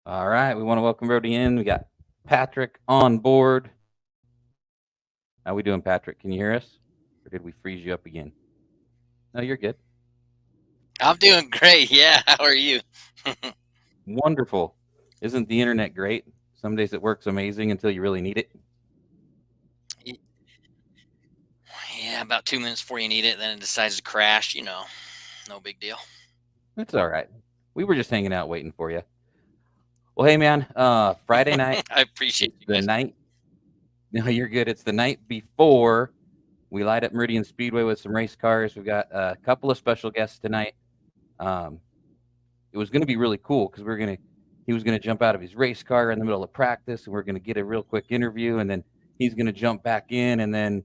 All right, we want to welcome everybody in. We got Patrick on board. How we doing, Patrick? Can you hear us, or did we freeze you up again? No, you're good. I'm doing great. Yeah, how are you? Wonderful. Isn't the internet great? Some days it works amazing until you really need it. Y- Yeah, about 2 minutes before you need it, then it decides to crash. No big deal. It's all right. We were just hanging out waiting for you. Well, hey man, Friday night. I appreciate It's you the guys. night. No, you're good. It's the night before we light up Meridian Speedway with some race cars. We've got a couple of special guests tonight. Um, it was going to be really cool because he was going to jump out of his race car in the middle of practice, and we're going to get a real quick interview, and then he's going to jump back in, and then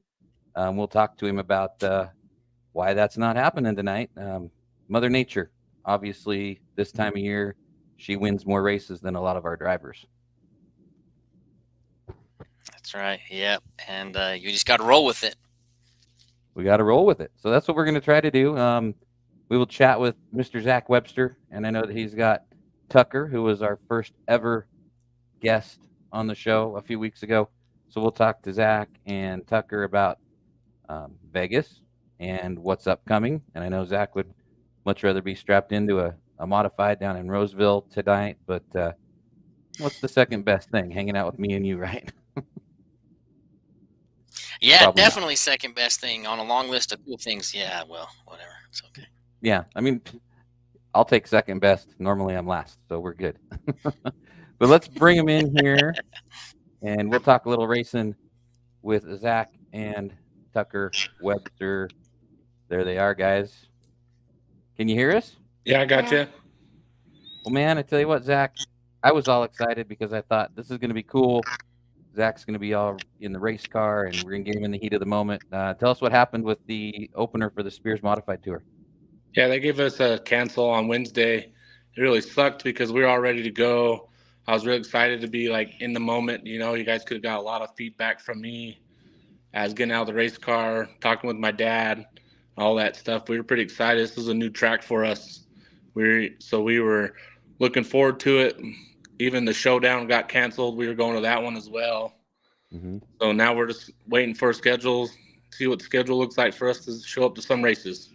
we'll talk to him about why that's not happening tonight. Mother Nature, obviously, this time of year, she wins more races than a lot of our drivers. That's right. Yep. And you just got to roll with it. We got to roll with it. So that's what we're going to try to do. We will chat with Mr. Zach Webster, and I know that he's got Tucker, who was our first ever guest on the show a few weeks ago. So we'll talk to Zach and Tucker about Vegas and what's upcoming. And I know Zach would much rather be strapped into a modified down in Roseville tonight. But what's the second best thing? Hanging out with me and you, right? Yeah, Probably not. definitely second best thing on a long list of cool things. Yeah, well, whatever. It's okay. Yeah, I mean, I'll take second best. Normally I'm last, so we're good. But let's bring him in here and we'll talk a little racing with Zach and Tucker Webster. There they are, guys. Can you hear us? Yeah, I got you. Well, man, I tell you what, Zach, I was all excited because I thought this is going to be cool. Zach's going to be all in the race car, and we're going to get him in the heat of the moment. Tell us what happened with the opener for the Spears Modified Tour. Yeah, they gave us a cancel on Wednesday. It really sucked because we were all ready to go. I was really excited to be like in the moment. You guys could have got a lot of feedback from me as getting out of the race car, talking with my dad, all that stuff. We were pretty excited. This was a new track for us. We were looking forward to it. Even the showdown got canceled. We were going to that one as well. Hmm. So now we're just waiting for a schedule, see what the schedule looks like for us to show up to some races.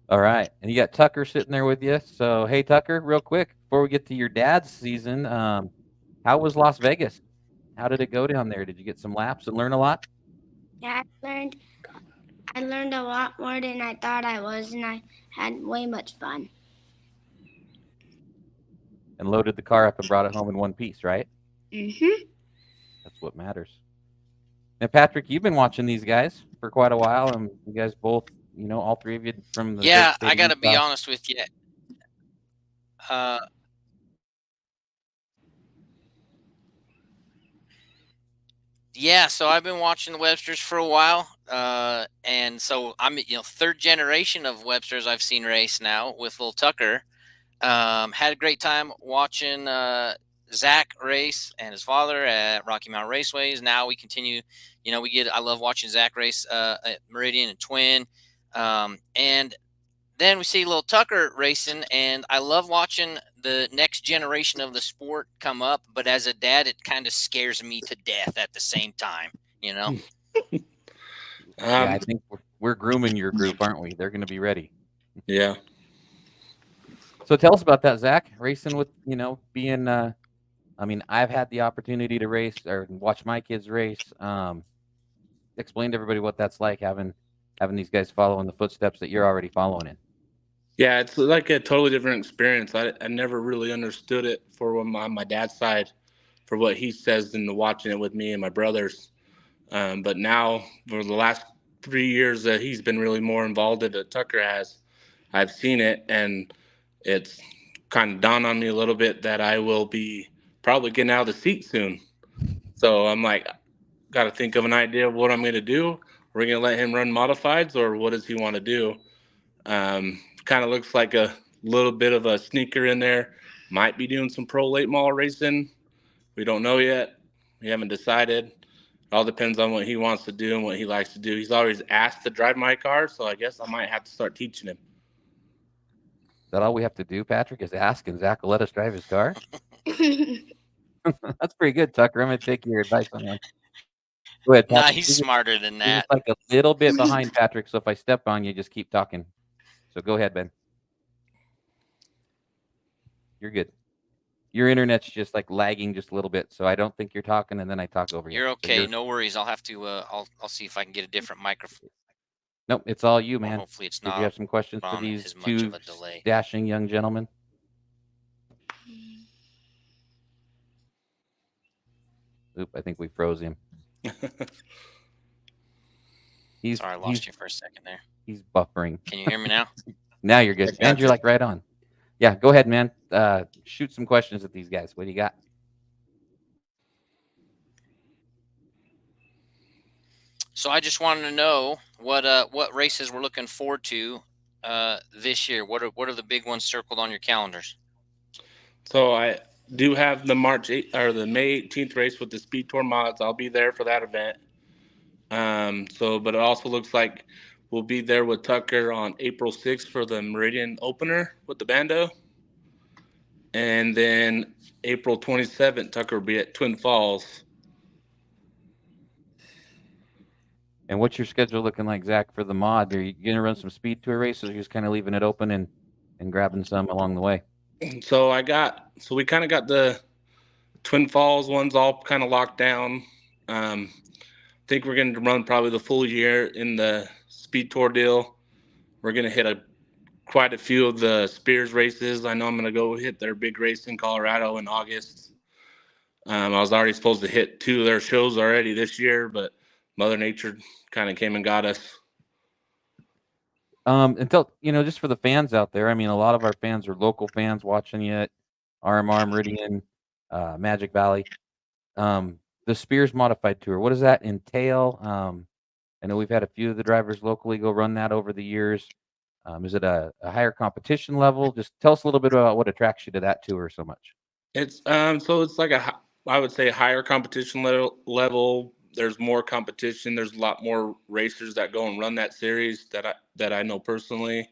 All right, and you got Tucker sitting there with you. So, hey, Tucker, real quick before we get to your dad's season, how was Las Vegas? How did it go down there? Did you get some laps and learn a lot? Yeah, I learned a lot more than I thought I was, and I had way much fun. And loaded the car up and brought it home in one piece, right? Mhm. That's what matters. Now, Patrick, you've been watching these guys for quite a while, and you guys both, all three of you from the great Yeah, state I of got to be Utah. honest with you. Uh, yeah, so I've been watching the Websters for a while. And so I'm, third generation of Websters I've seen race now with little Tucker. Had a great time watching Zach race and his father at Rocky Mountain Raceways. Now we continue, I love watching Zach race at Meridian and Twin. And then we see little Tucker racing, and I love watching the next generation of the sport come up. But as a dad, it kind of scares me to death at the same time, you know? Yeah, I Um, think we're grooming your group, aren't we? They're going to be ready. yeah. So tell us about that, Zach. Racing with, being. I mean, I've had the opportunity to race or watch my kids race. Explain to everybody what that's like having these guys follow in the footsteps that you're already following in. Yeah, it's like a totally different experience. I never really understood it for my dad's side, for what he says in the watching it with me and my brothers. But now, for the last 3 years that he's been really more involved in it, Tucker has, I've seen it, and it's kind of dawned on me a little bit that I will be probably getting out of the seat soon. So I'm like, got to think of an idea of what I'm going to do. We're going to let him run modifieds, or what does he want to do? Kind of looks like a little bit of a sneaker in there. Might be doing some pro late model racing. We don't know yet. We haven't decided. It all depends on what he wants to do and what he likes to do. He's always asked to drive my car, so I guess I might have to start teaching him. that all we have to do, Patrick, is ask, and Zach will let us drive his car? That's pretty good, Tucker. I'm going to take your advice on that. Go ahead, Nah, Patrick. he's smarter than You're that. just like a little bit behind Patrick, so if I step on you, just keep talking. So go ahead, Ben. You're good. Your internet's just like lagging just a little bit, so I don't think you're talking, and then I talk over you. You're So okay. No worries. I'll have to. I'll see if I can get a different microphone. Nope, it's all you, man. Hopefully, it's Did not you have some questions for on these as much two of a delay. dashing young gentlemen? Oop, I think we froze him. Sorry, I lost you for a second there. He's buffering. Can you hear me now? Now you're good. And you're like right on. Yeah, go ahead, man. Shoot some questions at these guys. What do you got? So I just wanted to know what races we're looking forward to this year. What are the big ones circled on your calendars? So I do have the the May 18th race with the Speed Tour mods. I'll be there for that event. But it also looks like we'll be there with Tucker on April 6th for the Meridian opener with the Bando. And then April 27th, Tucker will be at Twin Falls. And what's your schedule looking like, Zach, for the mod? Are you going to run some speed tour races, or are you just kind of leaving it open and grabbing some along the way? So we kind of got the Twin Falls ones all kind of locked down. I think we're going to run probably the full year in the speed tour deal. We're going to hit quite a few of the Spears races. I know I'm going to go hit their big race in Colorado in August. I was already supposed to hit 2 of their shows already this year, but Mother Nature kind of came and got us. Until, just for the fans out there, I mean, a lot of our fans are local fans watching you at RMR, Meridian, Magic Valley. The Spears Modified Tour, what does that entail? I know we've had a few of the drivers locally go run that over the years. Is it a higher competition level? Just tell us a little bit about what attracts you to that tour so much. It's like I would say higher competition level. There's more competition. There's a lot more racers that go and run that series that I know personally.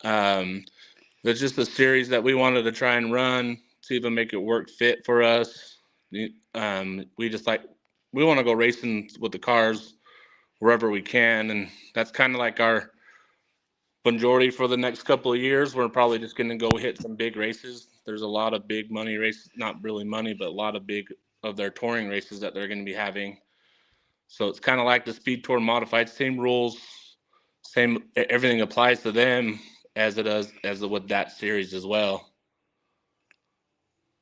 It's just a series that we wanted to try and run, see if it make it work fit for us. We want to go racing with the cars wherever we can, and that's kind of like our majority for the next couple of years. We're probably just going to go hit some big races. There's a lot of big money races, not really money, but a lot of big of their touring races that they're going to be having. So it's kind of like the Speed Tour modified, same rules, everything applies to them as it does with that series as well.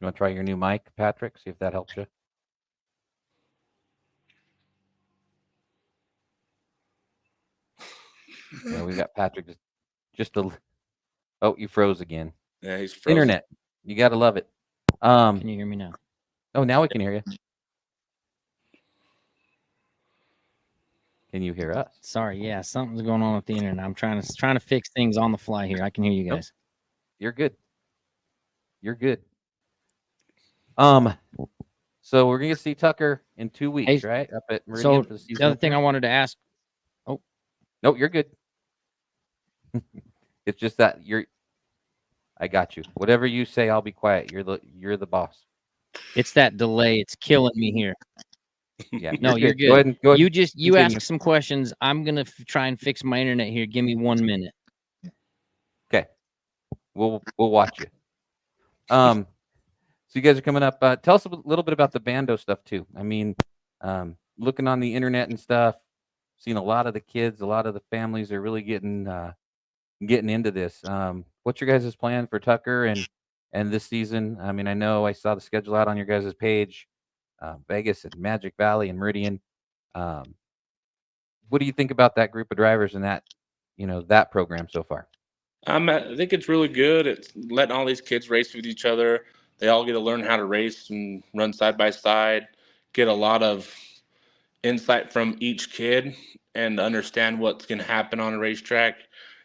You want to try your new mic, Patrick? See if that helps you. Yeah, we got Patrick just a. Oh, you froze again. Yeah, he's frozen. Internet, you got to love it. Can you hear me now? Oh, now we can hear you. Can you hear us? Sorry, yeah, something's going on with the internet. I'm trying to fix things on the fly here. I can hear you guys. Nope. You're good. You're good. So we're gonna see Tucker in 2 weeks, Hey, right? Up at Meridian So for the season. the other thing I wanted to ask, No, you're good. It's just that I got you. Whatever you say, I'll be quiet. You're the boss. it's that delay. It's killing me here. Yeah. No, you're good. Go ahead and You continue. ask some questions. I'm gonna try and fix my internet here. Give me 1 minute. Okay. We'll watch you. So you guys are coming up. Tell us a little bit about the Bando stuff too. I mean, looking on the internet and stuff, seen a lot of the kids, a lot of the families are really getting into this. What's your guys' plan for Tucker and this season? I mean, I know I saw the schedule out on your guys' page, Vegas and Magic Valley and Meridian. What do you think about that group of drivers and that program so far? I think it's really good. It's letting all these kids race with each other. They all get to learn how to race and run side by side, get a lot of insight from each kid and understand what's going to happen on a racetrack.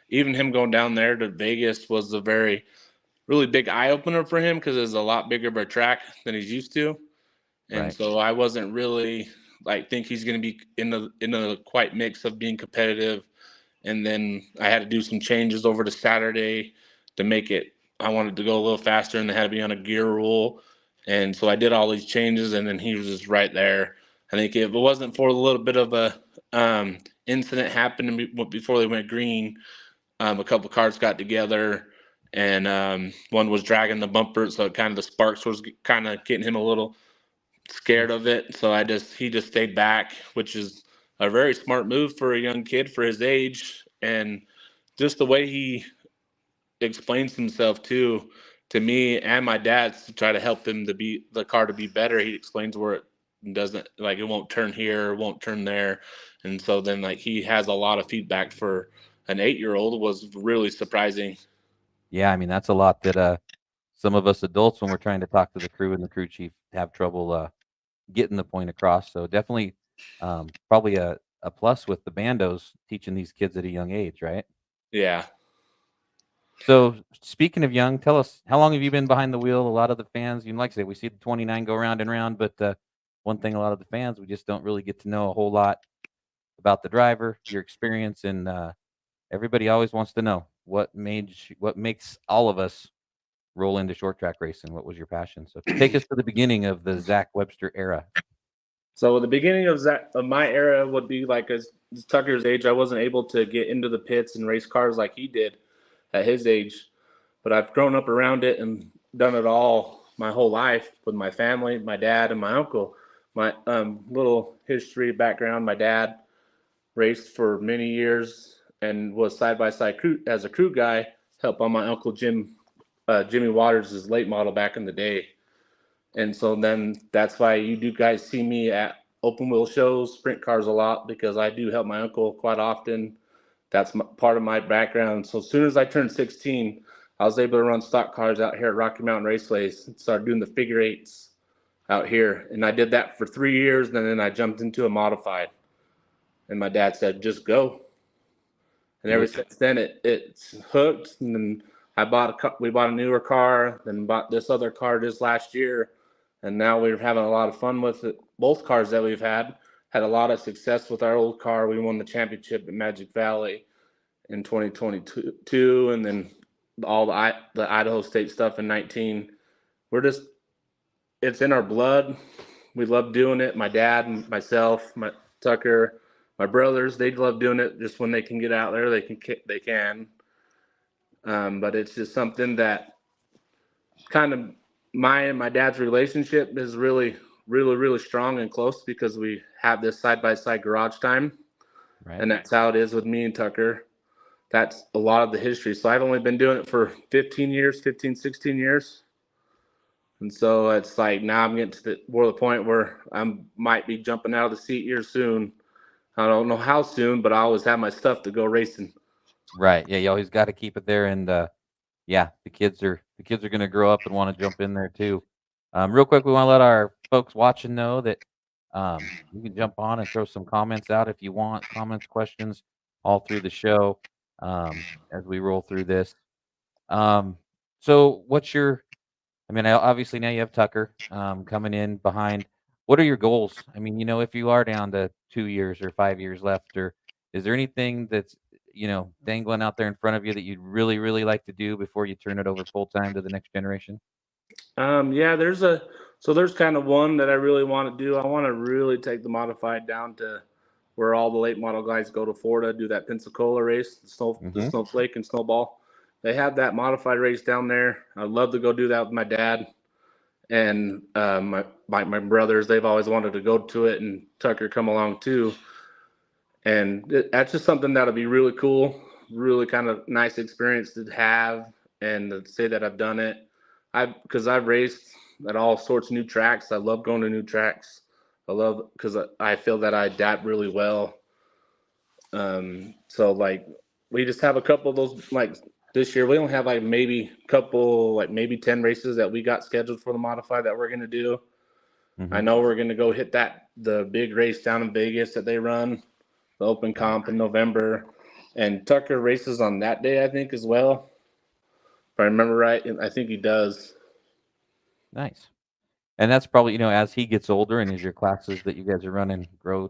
Even him going down there to Vegas was a really big eye opener for him because it's a lot bigger of a track than he's used to. And Right. So I wasn't really think he's going to be in a quite mix of being competitive. And then I had to do some changes over to Saturday to make it. I wanted to go a little faster, and they had to be on a gear rule. And so I did all these changes, and then he was just right there. I think if it wasn't for a little bit of a incident happened before they went green, a couple cars got together, and one was dragging the bumper, so kind of the sparks was kind of getting him a little scared of it. So he just stayed back, which is a very smart move for a young kid for his age, and just the way he explains himself too to me and my dad to try to help him to be the car to be better. He explains where it doesn't, like, it won't turn here, won't turn there, and so then like he has a lot of feedback for an 8-year-old was really surprising. Yeah, I mean that's a lot that some of us adults, when we're trying to talk to the crew and the crew chief, have trouble getting the point across. So definitely, probably a plus with the bandos teaching these kids at a young age, right? Yeah. So speaking of young, tell us, how long have you been behind the wheel? A lot of the fans, like I say, we see the 29 go round and round, but one thing a lot of the fans, we just don't really get to know a whole lot about the driver, your experience, and everybody always wants to know what makes all of us roll into short track racing. What was your passion? So take us to the beginning of the Zach Webster era. So the beginning of my era would be like as Tucker's age. I wasn't able to get into the pits and race cars like he did at his age, but I've grown up around it and done it all my whole life with my family, my dad, and my uncle. My little history background: my dad raced for many years and was side by side crew as a crew guy, helped on my uncle Jimmy Waters' late model back in the day. And so then that's why you do guys see me at open wheel shows, sprint cars a lot, because I do help my uncle quite often. That's part of my background. So as soon as I turned 16, I was able to run stock cars out here at Rocky Mountain Raceways and started doing the figure eights out here. And I did that for 3 years, and then I jumped into a modified. And my dad said, just go. And ever since then, it's hooked. And then we bought a newer car, then bought this other car just last year. And now we're having a lot of fun with it. Both cars that we've had a lot of success with our old car. We won the championship at Magic Valley in 2022, and then all the Idaho State stuff in 19. It's in our blood. We love doing it. My dad, myself, my Tucker, my brothers, they love doing it. Just when they can get out there, they can. But it's just something that kind of my and my dad's relationship is really, really, really strong and close because we have this side by side garage time, Right. and that's how it is with me and Tucker. That's a lot of the history. So I've only been doing it for 16 years. And so it's like now I'm getting to the point where I might be jumping out of the seat here soon. I don't know how soon, but I always have my stuff to go racing. Right. Yeah, you always got to keep it there, and yeah, the kids are going to grow up and want to jump in there too. Real quick, we want to let our folks watching know that you can jump on and throw some comments out if you want, comments, questions, all through the show as we roll through this. So, I mean, obviously now you have Tucker coming in behind. What are your goals? I mean, if you are down to 2 years or 5 years left, or is there anything that's dangling out there in front of you that you'd really, really like to do before you turn it over full time to the next generation? Yeah, there's kind of one that I really want to do. I want to really take the modified down to where all the late model guys go to Florida, do that Pensacola race, the Hmm. Snowflake and Snowball. They have that modified race down there. I'd love to go do that with my dad and my brothers. They've always wanted to go to it, and Tucker come along too. And that's just something that'll be really cool, really kind of nice experience to have, and to say that I've done it. Because I've raced at all sorts of new tracks. I love going to new tracks. I love because I feel that I adapt really well. So like we just have a couple of those, like this year we only have like maybe 10 races that we got scheduled for the modified that we're gonna do. I Hmm. know we're gonna go hit the big race down in Vegas that they run, the open comp in November, and Tucker races on that day, I think, as well. If I remember right, and I think he does. Nice. And that's probably, as he gets older and as your classes that you guys are running grow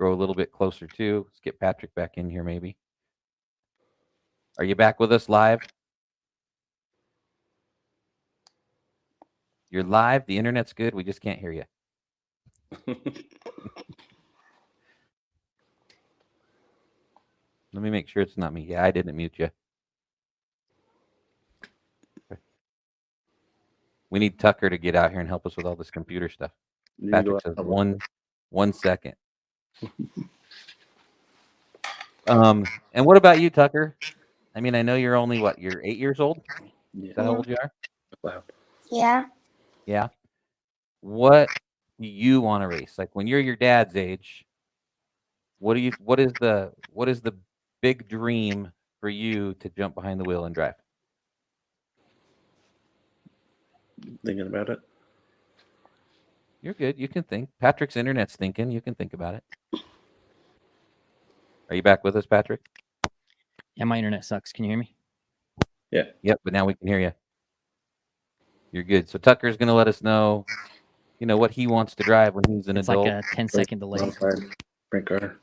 a little bit closer too. Let's get Patrick back in here, maybe. Are you back with us live? You're live. The internet's good. We just can't hear you. Let me make sure it's not me. Yeah, I didn't mute you. We need Tucker to get out here and help us with all this computer stuff. Patrick says 1 second. And what about you, Tucker? I mean, I know you're only what? You're 8 years old. Is that how old you are? Wow. Yeah. Yeah. What do you want to race? Like when you're your dad's age, what is the big dream for you to jump behind the wheel and drive? Thinking about it. You're good. You can think. Patrick's internet's thinking. You can think about it. Are you back with us, Patrick? Yeah, my internet sucks. Can you hear me? Yeah. Yep, but now we can hear you. You're good. So Tucker's going to let us know, what he wants to drive when he's an It's adult. like a 10-second delay. Brent car.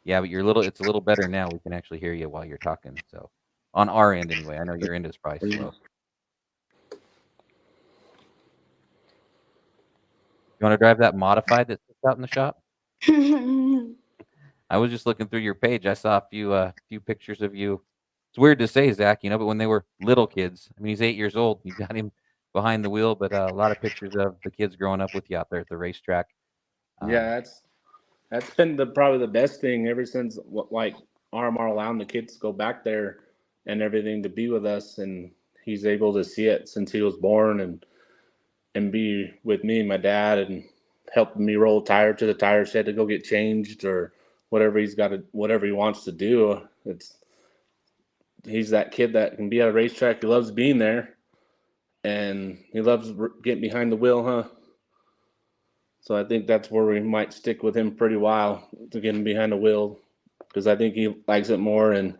Yeah, but it's a little better now. We can actually hear you while you're talking. So on our end anyway. I know your end is probably slow. You want to drive that modified that sits out in the shop? I was just looking through your page. I saw a few pictures of you. It's weird to say, Zach, but when they were little kids. I mean, he's 8 years old. You got him behind the wheel, but a lot of pictures of the kids growing up with you out there at the racetrack. Yeah, that's been probably the best thing ever since RMR allowing the kids to go back there and everything to be with us, and he's able to see it since he was born and be with me and my dad and helping me roll a tire to the tire shed to go get changed or whatever whatever he wants to do. He's that kid that can be at a racetrack. He loves being there, and he loves getting behind the wheel, huh? So I think that's where we might stick with him pretty while to get him behind the wheel, because I think he likes it more. And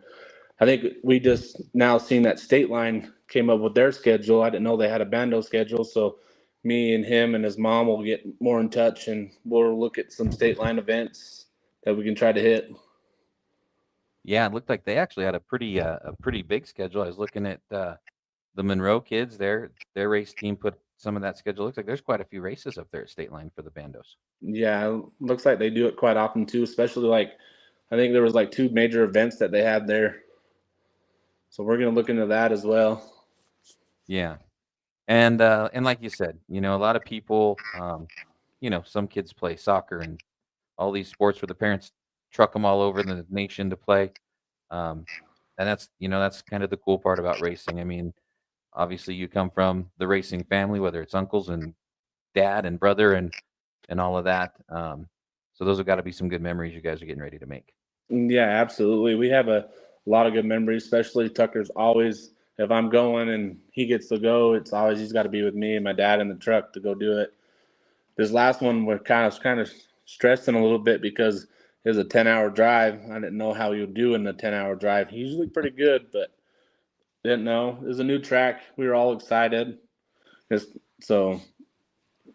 I think we just now seen that State Line came up with their schedule. I didn't know they had a bando schedule, so me and him and his mom will get more in touch, and we'll look at some State Line events that we can try to hit. Yeah, it looked like they actually had a pretty big schedule. I was looking at the Monroe kids. Their race team put some of that schedule. Looks like there's quite a few races up there at State Line for the bandos. Yeah, it looks like they do it quite often too, especially I think there was 2 major events that they had there. So we're gonna look into that as well. Yeah. And like you said, a lot of people, some kids play soccer and all these sports where the parents truck them all over the nation to play. And that's kind of the cool part about racing. I mean, obviously you come from the racing family, whether it's uncles and dad and brother and all of that. So those have got to be some good memories you guys are getting ready to make. Yeah, absolutely. We have a lot of good memories, especially Tucker's always, if I'm going and he gets to go, he's got to be with me and my dad in the truck to go do it. This last one we're kind of stressing a little bit because it was a 10-hour drive. I didn't know how he would do in a 10-hour drive. He's usually pretty good, but didn't know. It was a new track. We were all excited. So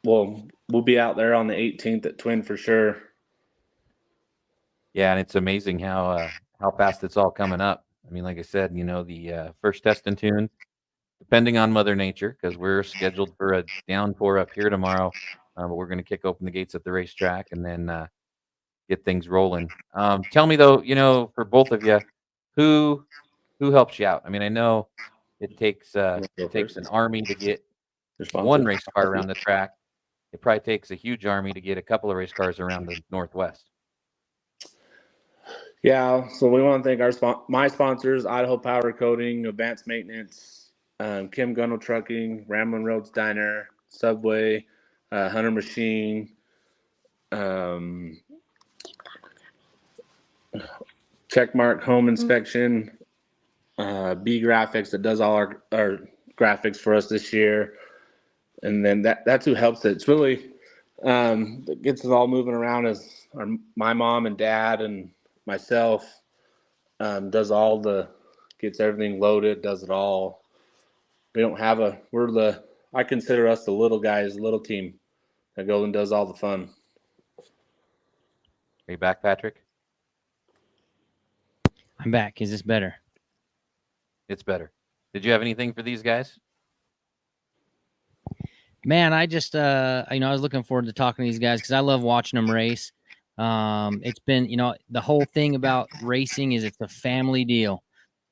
we'll be out there on the 18th at Twin for sure. Yeah, and it's amazing how fast it's all coming up. I mean, like I said, the first test and tune, depending on Mother Nature, because we're scheduled for a downpour up here tomorrow, but we're going to kick open the gates at the racetrack and then get things rolling. Tell me though, for both of you, who helps you out? I mean, I know it takes an army to get one race car around the track. It probably takes a huge army to get a couple of race cars around the Northwest. Yeah, so we want to thank my sponsors: Idaho Power Coating, Advanced Maintenance, Kim Gunnell Trucking, Ramblin' Roads Diner, Subway, Hunter Machine, Checkmark Home Inspection, B Graphics that does all our graphics for us this year, and then that's who helps it. It's really that gets us all moving around is my mom and dad and myself. Gets everything loaded, does it all. We don't have I consider us the little guys, little team that goes and does all the fun. Are you back, Patrick? I'm back. Is this better? It's better. Did you have anything for these guys? Man, I just I was looking forward to talking to these guys because I love watching them race. It's been, the whole thing about racing is it's a family deal.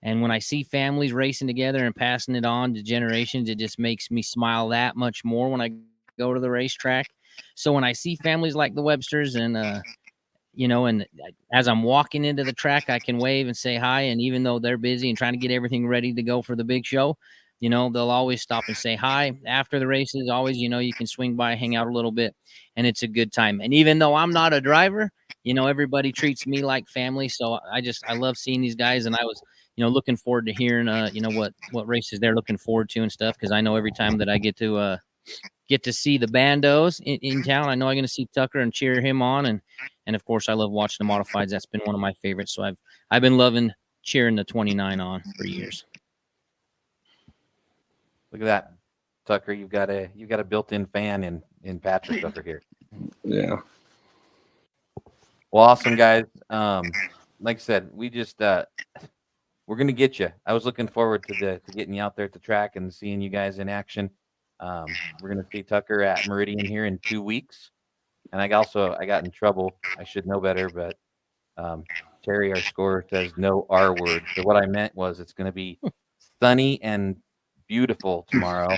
And when I see families racing together and passing it on to generations, it just makes me smile that much more when I go to the racetrack. So when I see families like the Websters and and as I'm walking into the track, I can wave and say hi. And even though they're busy and trying to get everything ready to go for the big show, they'll always stop and say hi after the races. Always, you can swing by, hang out a little bit, and it's a good time. And even though I'm not a driver, everybody treats me like family. So I love seeing these guys, and I was, looking forward to hearing, what races they're looking forward to and stuff. Because I know every time that I get to see the bandos in town, I know I'm going to see Tucker and cheer him on, and of course I love watching the modifieds. That's been one of my favorites. So I've been loving cheering the 29 on for years. Look at that, Tucker. You've got a built-in fan in Patrick Tucker here. Yeah. Well, awesome guys. Like I said, we just we're gonna get you. I was looking forward to getting you out there at the track and seeing you guys in action. We're gonna see Tucker at Meridian here in 2 weeks. And I got in trouble. I should know better, but Terry, our scorer, says no R word. So what I meant was it's going to be sunny and beautiful tomorrow.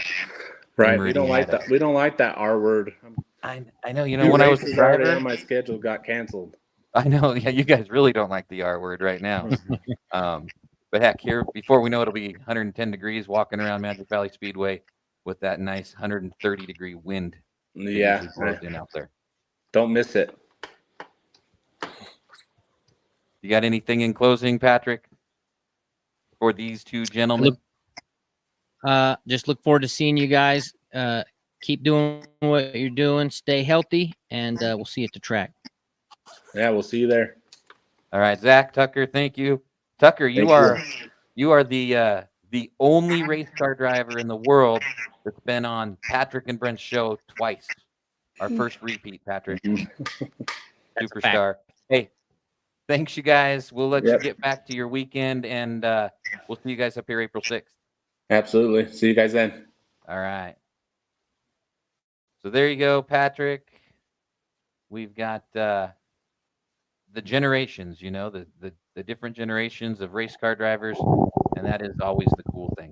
Right. We don't like that. We don't like that R word. I know. When I was a driver, on my schedule got canceled. I know. Yeah, you guys really don't like the R word right now. But heck, here before we know it'll be 110 degrees walking around Magic Valley Speedway with that nice 130-degree wind. Yeah, in out there. Don't miss it. You got anything in closing, Patrick, for these two gentlemen? Just look forward to seeing you guys. Keep doing what you're doing. Stay healthy, and we'll see you at the track. Yeah, we'll see you there. All right, Zach, Tucker, thank you. Tucker, you are the only race car driver in the world that's been on Patrick and Brent's show twice. Our first repeat, Patrick. Superstar. Hey, thanks, you guys. We'll let you get back to your weekend, and we'll see you guys up here April 6th. Absolutely. See you guys then. All right. So there you go, Patrick. We've got the generations, the different generations of race car drivers, and that is always the cool thing.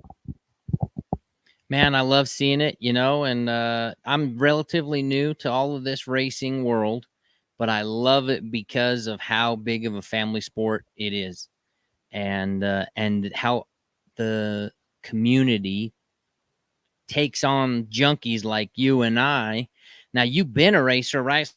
Man, I love seeing it, and I'm relatively new to all of this racing world, but I love it because of how big of a family sport it is, and how the community takes on junkies like you and I. Now, you've been a racer, right?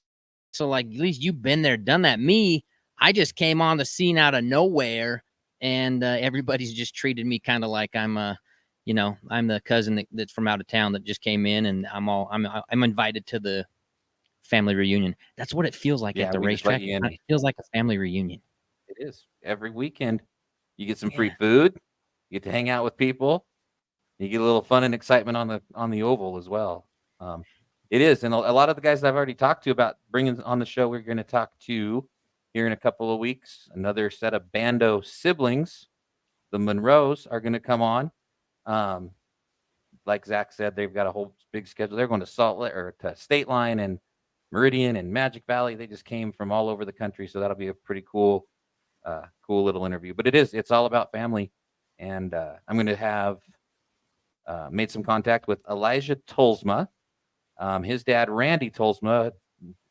So, like, at least you've been there, done that. Me, I just came on the scene out of nowhere, and everybody's just treated me kind of like I'm I'm the cousin that's from out of town that just came in, and I'm invited to the family reunion. That's what it feels like at the racetrack. It feels like a family reunion. It is. Every weekend, you get some free food, you get to hang out with people, you get a little fun and excitement on the oval as well. It is, and a lot of the guys that I've already talked to about bringing on the show, we're going to talk to here in a couple of weeks. Another set of Bando siblings, the Monroes, are going to come on. Like Zach said, they've got a whole big schedule. They're going to Salt Lake or to State Line and Meridian and Magic Valley. They just came from all over the country, so that'll be a pretty cool little interview. But it's all about family, and I'm going to have made some contact with Elijah Tolsma. His dad, Randy Tolsma,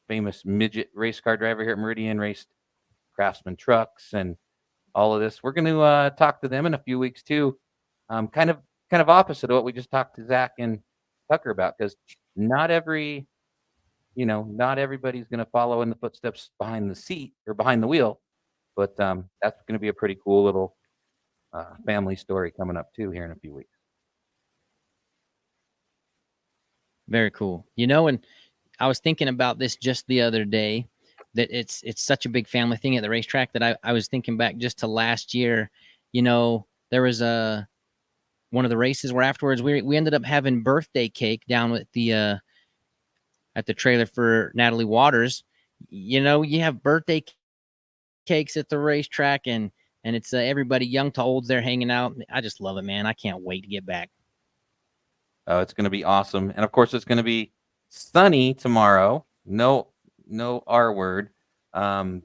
famous midget race car driver here at Meridian, raced Craftsman trucks and all of this. We're going to talk to them in a few weeks too. Kind of opposite of what we just talked to Zach and Tucker about, because not everybody's going to follow in the footsteps behind the seat or behind the wheel. But that's going to be a pretty cool little family story coming up too here in a few weeks. Very cool. And I was thinking about this just the other day, that it's such a big family thing at the racetrack, that I was thinking back just to last year. There was one of the races where afterwards we ended up having birthday cake down at the trailer for Natalie Waters. You have birthday cakes at the racetrack, and it's everybody young to old there hanging out. I just love it, man. I can't wait to get back. Oh, it's going to be awesome. And of course, it's going to be sunny tomorrow. No R word.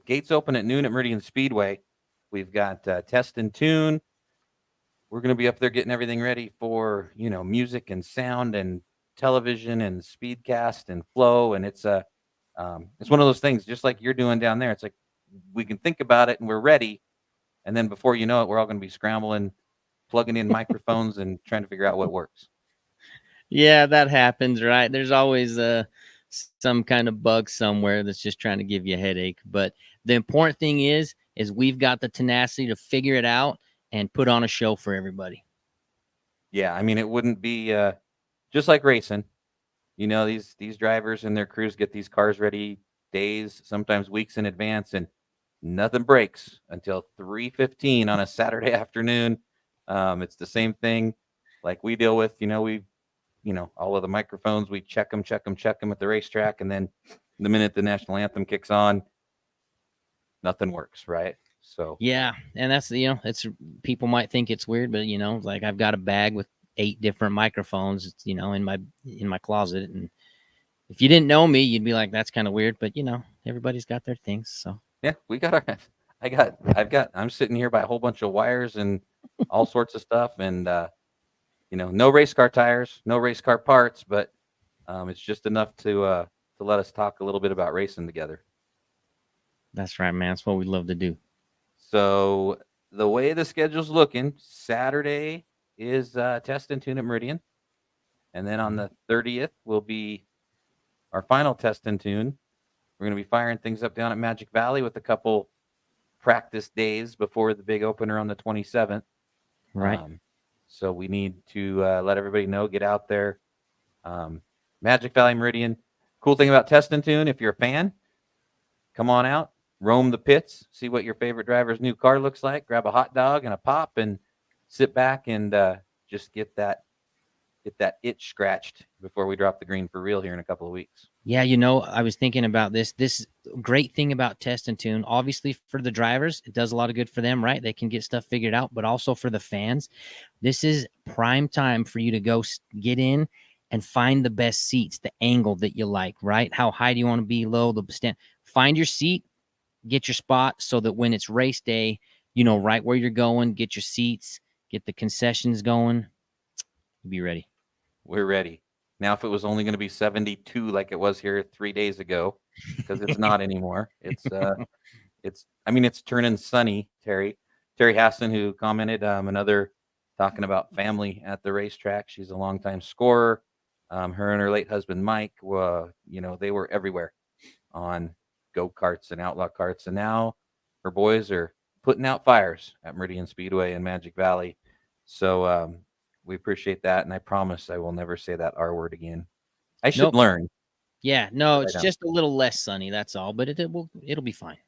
Gates open at noon at Meridian Speedway. We've got test and tune. We're going to be up there getting everything ready for, music and sound and television and speedcast and flow. And it's one of those things, just like you're doing down there. It's like we can think about it and we're ready. And then before you know it, we're all going to be scrambling, plugging in microphones and trying to figure out what works. Yeah, that happens, right? There's always some kind of bug somewhere that's just trying to give you a headache. But the important thing is we've got the tenacity to figure it out and put on a show for everybody. Yeah, I mean, it wouldn't be just like racing. These drivers and their crews get these cars ready days, sometimes weeks in advance, and nothing breaks until 3:15 on a Saturday afternoon. It's the same thing like we deal with. All of the microphones, we check them at the racetrack, and then the minute the national anthem kicks on, nothing works, right? So Yeah, and that's it's people might think it's weird, but like I've got a bag with 8 different microphones, in my closet, and if you didn't know me, you'd be like, that's kind of weird, but everybody's got their things. So yeah, we got our. I'm sitting here by a whole bunch of wires and all sorts of stuff, and no race car tires, no race car parts, but it's just enough to let us talk a little bit about racing together. that's right, man. That's what we love to do. So the way the schedule's looking, Saturday is test and tune at Meridian, and then on the 30th will be our final test and tune. We're going to be firing things up down at Magic Valley with a couple practice days before the big opener on the 27th. Right. So we need to let everybody know, get out there. Magic Valley Meridian. Cool thing about Test and Tune, if you're a fan, come on out, roam the pits, see what your favorite driver's new car looks like, grab a hot dog and a pop, and sit back and just get that itch scratched before we drop the green for real here in a couple of weeks. Yeah, I was thinking about this. This great thing about Test and Tune, obviously for the drivers, it does a lot of good for them, right? They can get stuff figured out, but also for the fans, this is prime time for you to go get in and find the best seats, the angle that you like, right? How high do you want to be, low, the stand. Find your seat, get your spot so that when it's race day, you know right where you're going, get your seats, get the concessions going. Be ready. We're ready. Now, if it was only going to be 72 like it was here 3 days ago, because it's not anymore. It's turning sunny, Terry. Terry Hassan, who commented, another talking about family at the racetrack. She's a longtime scorer. Her and her late husband, Mike, they were everywhere on go-karts and outlaw karts. And now her boys are putting out fires at Meridian Speedway in Magic Valley. So we appreciate that. And I promise I will never say that R word again. I should learn. Yeah, no, it's just a little less sunny. That's all, but it'll be fine.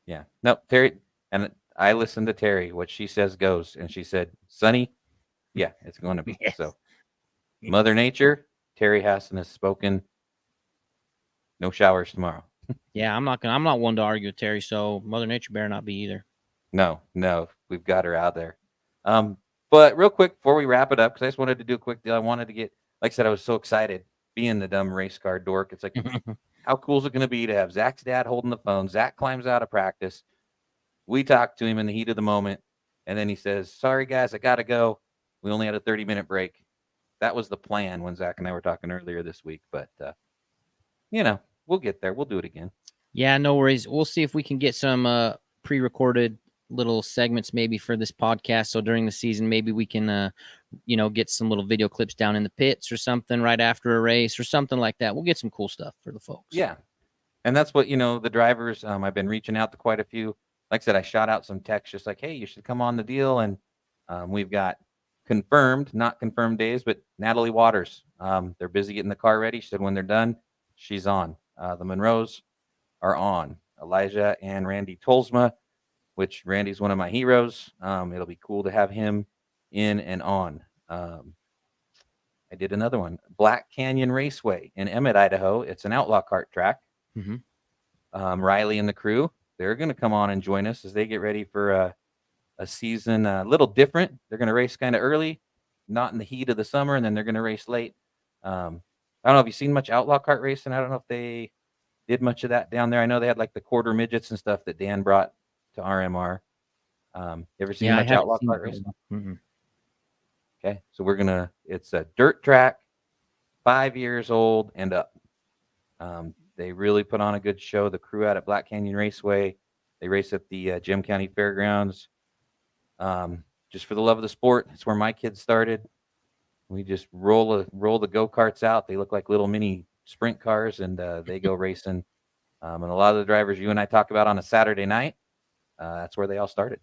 Yeah. No, Terry, and I listened to Terry. What she says goes, and she said, "Sunny, yeah, it's going to be." Yes. So, Mother Nature, Terry Hassan has spoken. No showers tomorrow. Yeah, I'm not one to argue with Terry. So Mother Nature better not be either. No, we've got her out there. But real quick before we wrap it up, because I just wanted to do a quick deal. I wanted to get, like I said, I was so excited being the dumb race car dork. It's like, how cool is it going to be to have Zach's dad holding the phone? Zach climbs out of practice. We talk to him in the heat of the moment, and then he says, "Sorry guys, I gotta go. We only had a 30-minute break." That was the plan when Zach and I were talking earlier this week, but we'll get there. We'll do it again. Yeah, no worries. We'll see if we can get some pre-recorded little segments maybe for this podcast. So during the season, maybe we can, get some little video clips down in the pits or something right after a race or something like that. We'll get some cool stuff for the folks. Yeah. And that's what, the drivers, I've been reaching out to quite a few. Like I said, I shot out some texts just like, hey, you should come on the deal. And we've got confirmed, not confirmed days, but Natalie Waters. They're busy getting the car ready. She said when they're done, she's on. The Monroes are on. Elijah and Randy Tolsma, which Randy's one of my heroes. It'll be cool to have him in and on. I did another one, Black Canyon Raceway in Emmett, Idaho. It's an outlaw kart track. Mm-hmm. Riley and the crew, they're going to come on and join us as they get ready for a season a little different. They're going to race kind of early, not in the heat of the summer, and then they're going to race late. I don't know. Have you seen much outlaw kart racing? I don't know if they did much of that down there. I know they had like the quarter midgets and stuff that Dan brought to RMR. You ever seen Yeah, I much haven't outlaw seen kart that racing? one. Mm-mm. Okay, so it's a dirt track, 5 years old and up. They really put on a good show. The crew out at Black Canyon Raceway, they race at the Jim County Fairgrounds. Just for the love of the sport. It's where my kids started. We just roll the go-karts out. They look like little mini sprint cars, and they go racing. And a lot of the drivers you and I talk about on a Saturday night, that's where they all started.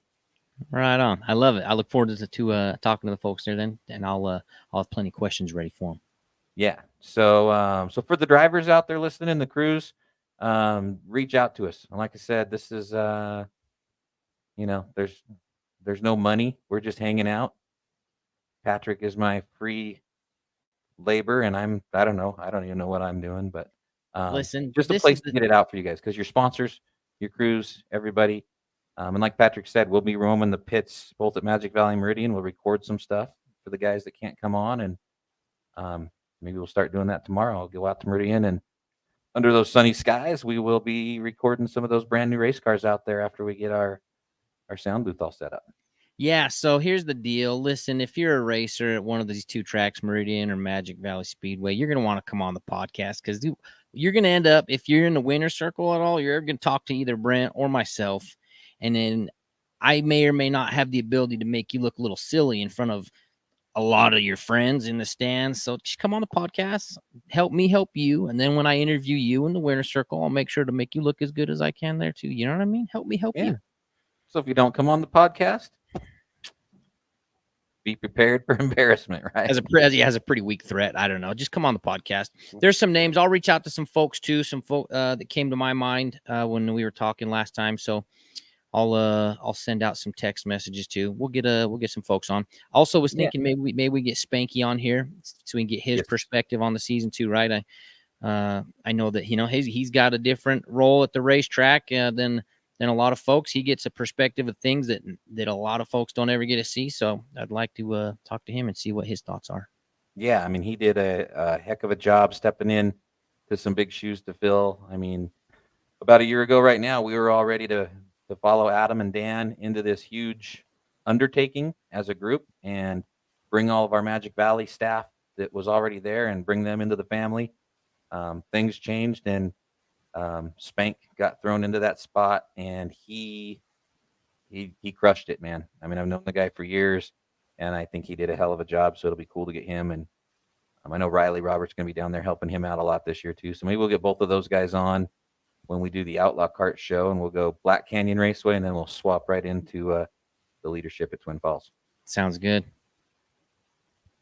Right on. I love it. I look forward to talking to the folks there then, and I'll have plenty of questions ready for them. Yeah. So for the drivers out there listening, the crews, reach out to us. And like I said, this is there's no money. We're just hanging out. Patrick is my free labor, and I don't know. I don't even know what I'm doing, but Listen, just a this place is to get it out for you guys, because your sponsors, your crews, everybody. And like Patrick said, we'll be roaming the pits both at Magic Valley and Meridian. We'll record some stuff for the guys that can't come on, and maybe we'll start doing that tomorrow. I'll go out to Meridian, and under those sunny skies, we will be recording some of those brand new race cars out there after we get our sound booth all set up. Yeah, so here's the deal. Listen, if you're a racer at one of these two tracks, Meridian or Magic Valley Speedway, you're going to want to come on the podcast, because you're going to end up, if you're in the winner circle at all, you're going to talk to either Brent or myself. And then I may or may not have the ability to make you look a little silly in front of a lot of your friends in the stands. So just come on the podcast, help me help you. And then when I interview you in the winner circle, I'll make sure to make you look as good as I can there too. You know what I mean? Help me help you. So if you don't come on the podcast, be prepared for embarrassment, right? As a pretty weak threat. I don't know. Just come on the podcast. There's some names. I'll reach out to some folks too. Some folk that came to my mind when we were talking last time. So I'll send out some text messages too. We'll get some folks on. Also was thinking maybe we get Spanky on here so we can get his perspective on the season too, right? I know that he's got a different role at the racetrack than a lot of folks. He gets a perspective of things that a lot of folks don't ever get to see. So I'd like to talk to him and see what his thoughts are. Yeah, I mean, he did a heck of a job stepping in to some big shoes to fill. I mean, about a year ago right now, we were all ready to follow Adam and Dan into this huge undertaking as a group and bring all of our Magic Valley staff that was already there and bring them into the family. Things changed, and Spank got thrown into that spot, and he crushed it, man. I mean, I've known the guy for years, and I think he did a hell of a job. So it'll be cool to get him. And I know Riley Roberts going to be down there helping him out a lot this year too. So maybe we'll get both of those guys on when we do the Outlaw Kart show, and we'll go Black Canyon Raceway, and then we'll swap right into the leadership at Twin Falls. Sounds good.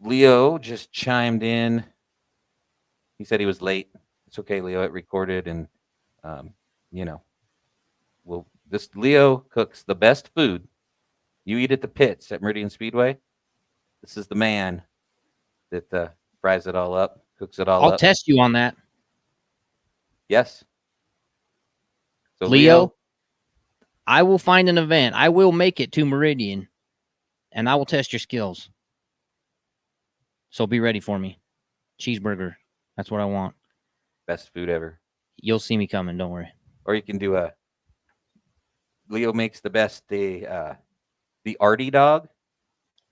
Leo just chimed in. He said he was late. It's okay, Leo. It recorded, and this Leo cooks the best food. You eat at the pits at Meridian Speedway. This is the man that fries it all up, cooks it all up. I'll test you on that. Yes. So Leo, I will find an event. I will make it to Meridian, and I will test your skills. So be ready for me. Cheeseburger. That's what I want. Best food ever. You'll see me coming. Don't worry. Or you can do Leo makes the best the Artie dog.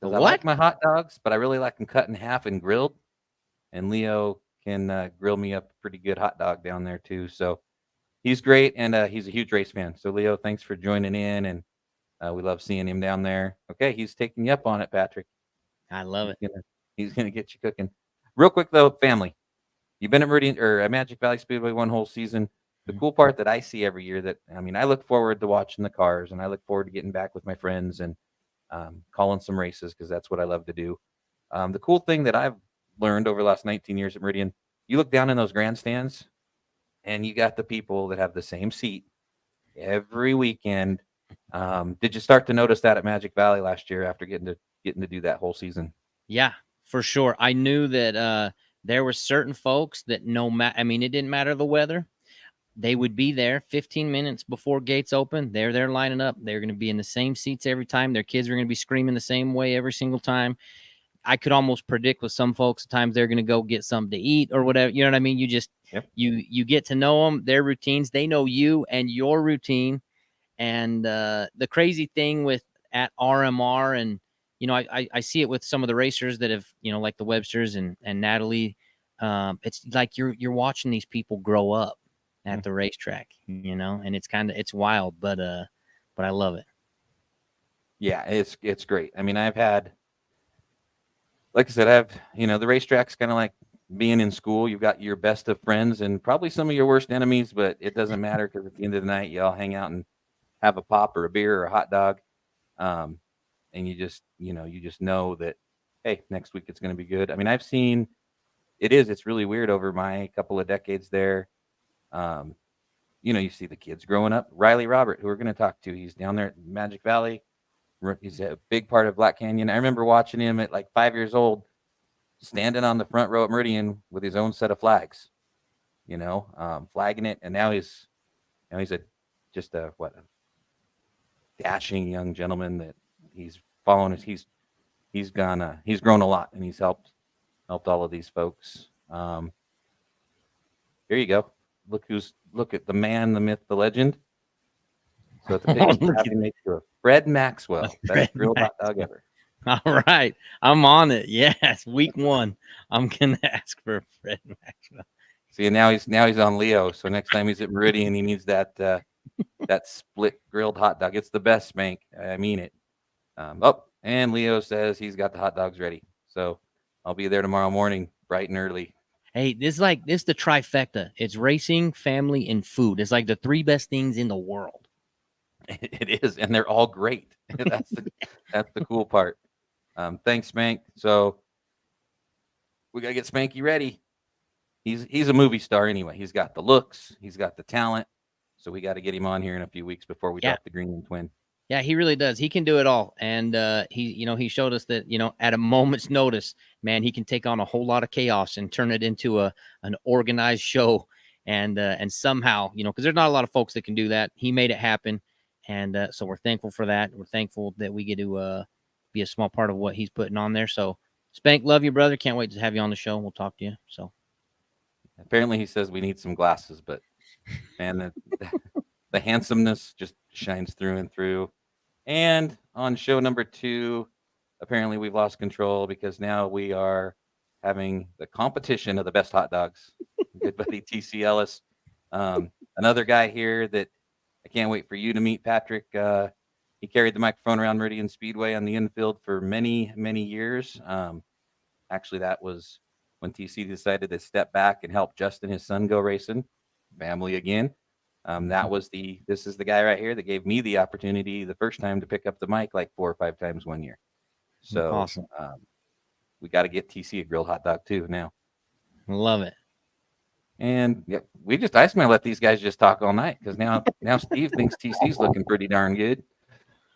The I like my hot dogs, but I really like them cut in half and grilled. And Leo can grill me up a pretty good hot dog down there too. So he's great, and he's a huge race fan. So Leo, thanks for joining in, and we love seeing him down there. Okay, he's taking you up on it, Patrick. I love it. He's gonna get you cooking. Real quick though, family, you've been at Meridian or at Magic Valley Speedway one whole season. The cool part that I see every year I look forward to watching the cars, and I look forward to getting back with my friends and calling some races, because that's what I love to do. The cool thing that I've learned over the last 19 years at Meridian, you look down in those grandstands, and you got the people that have the same seat every weekend. Did you start to notice that at Magic Valley last year after getting to do that whole season? Yeah, for sure. I knew that there were certain folks that it didn't matter the weather. They would be there 15 minutes before gates open. They're there lining up. They're going to be in the same seats every time. Their kids are going to be screaming the same way every single time. I could almost predict with some folks at times they're going to go get something to eat or whatever. You know what I mean? You just you get to know them, their routines. They know you and your routine. And the crazy thing with at RMR, and I see it with some of the racers that have like the Websters and Natalie. It's like you're watching these people grow up at the racetrack, and it's wild, but I love it. Yeah, it's great. I mean, I've had, like I said, the racetrack's kind of like being in school. You've got your best of friends and probably some of your worst enemies, but it doesn't matter because at the end of the night, you all hang out and have a pop or a beer or a hot dog. And you just know that, hey, next week it's going to be good. I mean, it's really weird over my couple of decades there. You see the kids growing up. Riley Robert, who we're going to talk to, he's down there at Magic Valley. He's a big part of Black Canyon. I remember watching him at like 5 years old, standing on the front row at Meridian with his own set of flags, flagging it. And now he's just a dashing young gentleman that he's following. He's grown a lot, and he's helped all of these folks. Here you go. Look at the man, the myth, the legend. So it's a picture having next to a Fred Maxwell, best grilled hot dog ever. All right, I'm on it. Yes, week 1, I'm gonna ask for Fred Maxwell. See, now he's on Leo. So next time he's at Meridian, he needs that split grilled hot dog. It's the best, Spank. I mean it. And Leo says he's got the hot dogs ready. So I'll be there tomorrow morning, bright and early. Hey, this is the trifecta. It's racing, family, and food. It's like the 3 best things in the world. It is, and they're all great. That's the cool part. Thanks, Spank. So we gotta get Spanky ready. He's a movie star anyway. He's got the looks, he's got the talent. So we got to get him on here in a few weeks before we drop the green and twin. Yeah, he really does. He can do it all. And he showed us that, at a moment's notice, man, he can take on a whole lot of chaos and turn it into an organized show. And somehow, because there's not a lot of folks that can do that. He made it happen. And so we're thankful for that. We're thankful that we get to be a small part of what he's putting on there. So Spank, love you, brother. Can't wait to have you on the show. We'll talk to you. So apparently he says we need some glasses, but man, the handsomeness just shines through and through. And on show number 2, apparently we've lost control because now we are having the competition of the best hot dogs. Good buddy TC Ellis, another guy here that I can't wait for you to meet, Patrick. He carried the microphone around Meridian Speedway on the infield for many, many years. Actually, that was when TC decided to step back and help Justin, his son, go racing. Family again. This is the guy right here that gave me the opportunity the first time to pick up the mic like 4 or 5 times one year. So awesome. We got to get TC a grilled hot dog too now. Love it. And yeah, I just going to let these guys just talk all night because now Steve thinks TC's looking pretty darn good.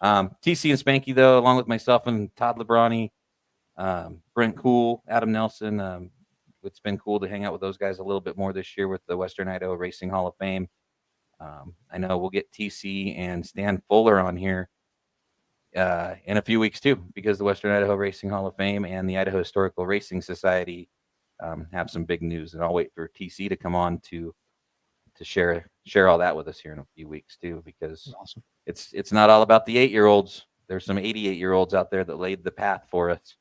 TC and Spanky though, along with myself and Todd Lebrani, Brent Cool, Adam Nelson. It's been cool to hang out with those guys a little bit more this year with the Western Idaho Racing Hall of Fame. I know we'll get TC and Stan Fuller on here in a few weeks too, because the Western Idaho Racing Hall of Fame and the Idaho Historical Racing Society have some big news, and I'll wait for TC to come on to share all that with us here in a few weeks too, because awesome. It's not all about the 8-year-olds. There's some 88-year-olds out there that laid the path for us.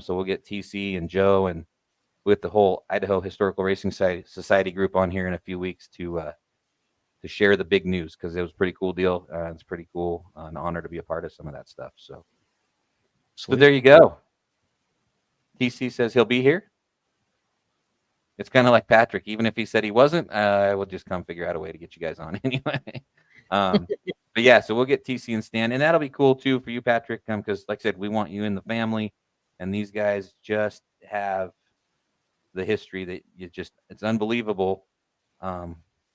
So we'll get TC and Joe and with the whole Idaho Historical Racing Society group on here in a few weeks to share the big news, because it was a pretty cool deal. It's pretty cool, an honor to be a part of some of that stuff. So there you go. TC says he'll be here. It's kind of like Patrick. Even if he said he wasn't, I will just come figure out a way to get you guys on anyway. But yeah, so we'll get TC and Stan, and that'll be cool too for you, Patrick, because like I said, we want you in the family, and these guys just have the history that it's unbelievable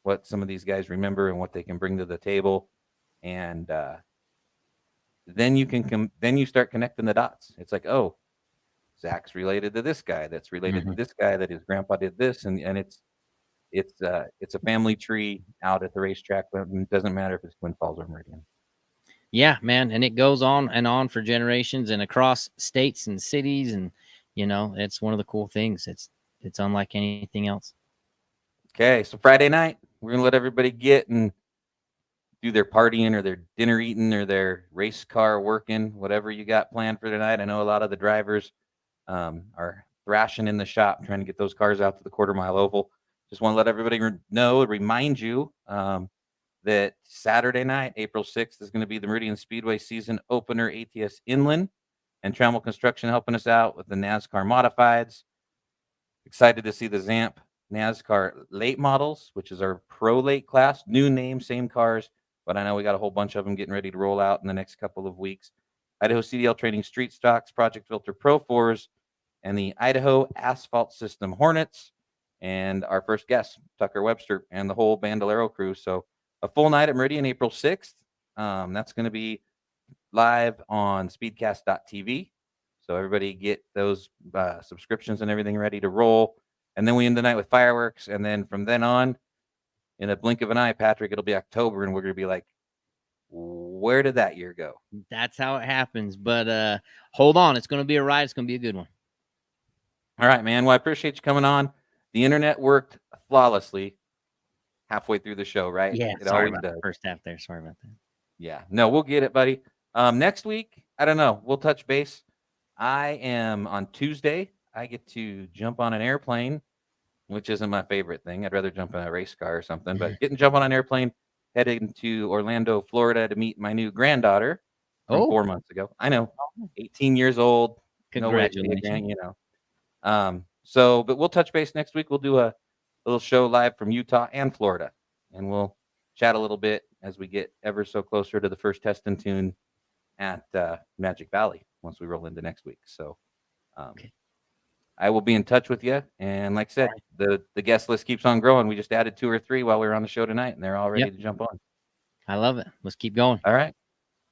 what some of these guys remember and what they can bring to the table. And then you start connecting the dots. It's like, oh, Zach's related to this guy that's related to this guy that his grandpa did this, and it's a family tree out at the racetrack. But it doesn't matter if it's Twin Falls or Meridian. Yeah, man, and it goes on and on for generations and across states and cities, and it's one of the cool things. It's unlike anything else. Okay, so Friday night, we're gonna let everybody get and do their partying or their dinner eating or their race car working, whatever you got planned for tonight. I know a lot of the drivers are thrashing in the shop trying to get those cars out to the quarter-mile oval. Just want to let everybody know, remind you that Saturday night, April 6th, is going to be the Meridian Speedway season opener ATS Inland, and Trammell Construction helping us out with the NASCAR Modifieds. Excited to see the ZAMP NASCAR late models, which is our pro late class. New name, same cars, but I know we got a whole bunch of them getting ready to roll out in the next couple of weeks. Idaho CDL Training Street Stocks, Project Filter Pro 4s, and the Idaho Asphalt System Hornets, and our first guest, Tucker Webster, and the whole Bandolero crew. So a full night at Meridian, April 6th. That's going to be live on speedcast.tv. So everybody get those subscriptions and everything ready to roll. And then we end the night with fireworks. And then from then on, in a blink of an eye, Patrick, it'll be October, and we're going to be like, where did that year go? That's how it happens. But hold on. It's going to be a ride. It's going to be a good one. All right, man. Well, I appreciate you coming on. The internet worked flawlessly halfway through the show, right? Yeah, it sorry always about does. the first half there. Sorry about that. Yeah, no, we'll get it, buddy. Next week, I don't know. We'll touch base. I am on Tuesday. I get to jump on an airplane, which isn't my favorite thing. I'd rather jump in a race car or something. But jump on an airplane, heading to Orlando, Florida, to meet my new granddaughter from 4 months ago. I know, 18 years old. No way to be a grand, but we'll touch base next week. We'll do a little show live from Utah and Florida, and we'll chat a little bit as we get ever so closer to the first test and tune at Magic Valley once we roll into next week. So I will be in touch with you. And like I said, the guest list keeps on growing. We just added 2 or 3 while we were on the show tonight, and they're all ready to jump on. I love it. Let's keep going. All right.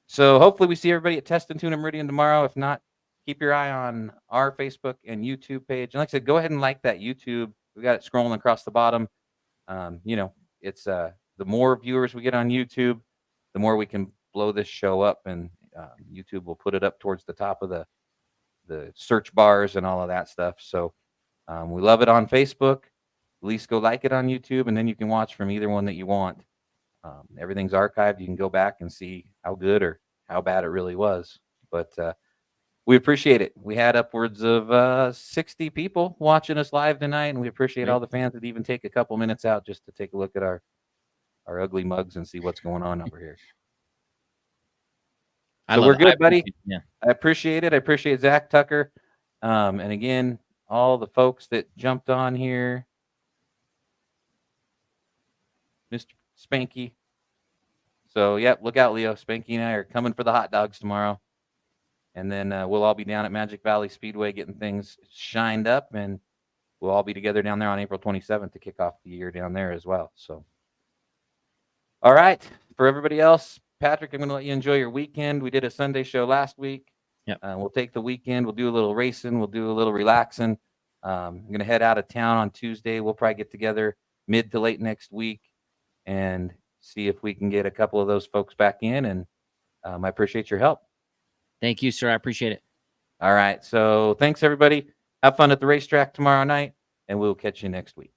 So hopefully we see everybody at Test and Tune at Meridian tomorrow. If not, keep your eye on our Facebook and YouTube page. And like I said, go ahead and like that YouTube. We got it scrolling across the bottom. It's the more viewers we get on YouTube, the more we can blow this show up, and YouTube will put it up towards the top of the search bars and all of that stuff. So we love it on Facebook. At least go like it on YouTube, and then you can watch from either one that you want. Everything's archived. You can go back and see how good or how bad it really was. But we appreciate it. We had upwards of 60 people watching us live tonight, and we appreciate all the fans that even take a couple minutes out just to take a look at our ugly mugs and see what's going on over here. So we're good, buddy. I appreciate it. I appreciate Zach, Tucker, and again, all the folks that jumped on here. Mr. Spanky. So, look out, Leo. Spanky and I are coming for the hot dogs tomorrow. And then we'll all be down at Magic Valley Speedway getting things shined up, and we'll all be together down there on April 27th to kick off the year down there as well. So, all right. For everybody else, Patrick, I'm going to let you enjoy your weekend. We did a Sunday show last week. We'll take the weekend. We'll do a little racing. We'll do a little relaxing. I'm going to head out of town on Tuesday. We'll probably get together mid to late next week and see if we can get a couple of those folks back in. And I appreciate your help. Thank you, sir. I appreciate it. All right. So thanks, everybody. Have fun at the racetrack tomorrow night, and we'll catch you next week.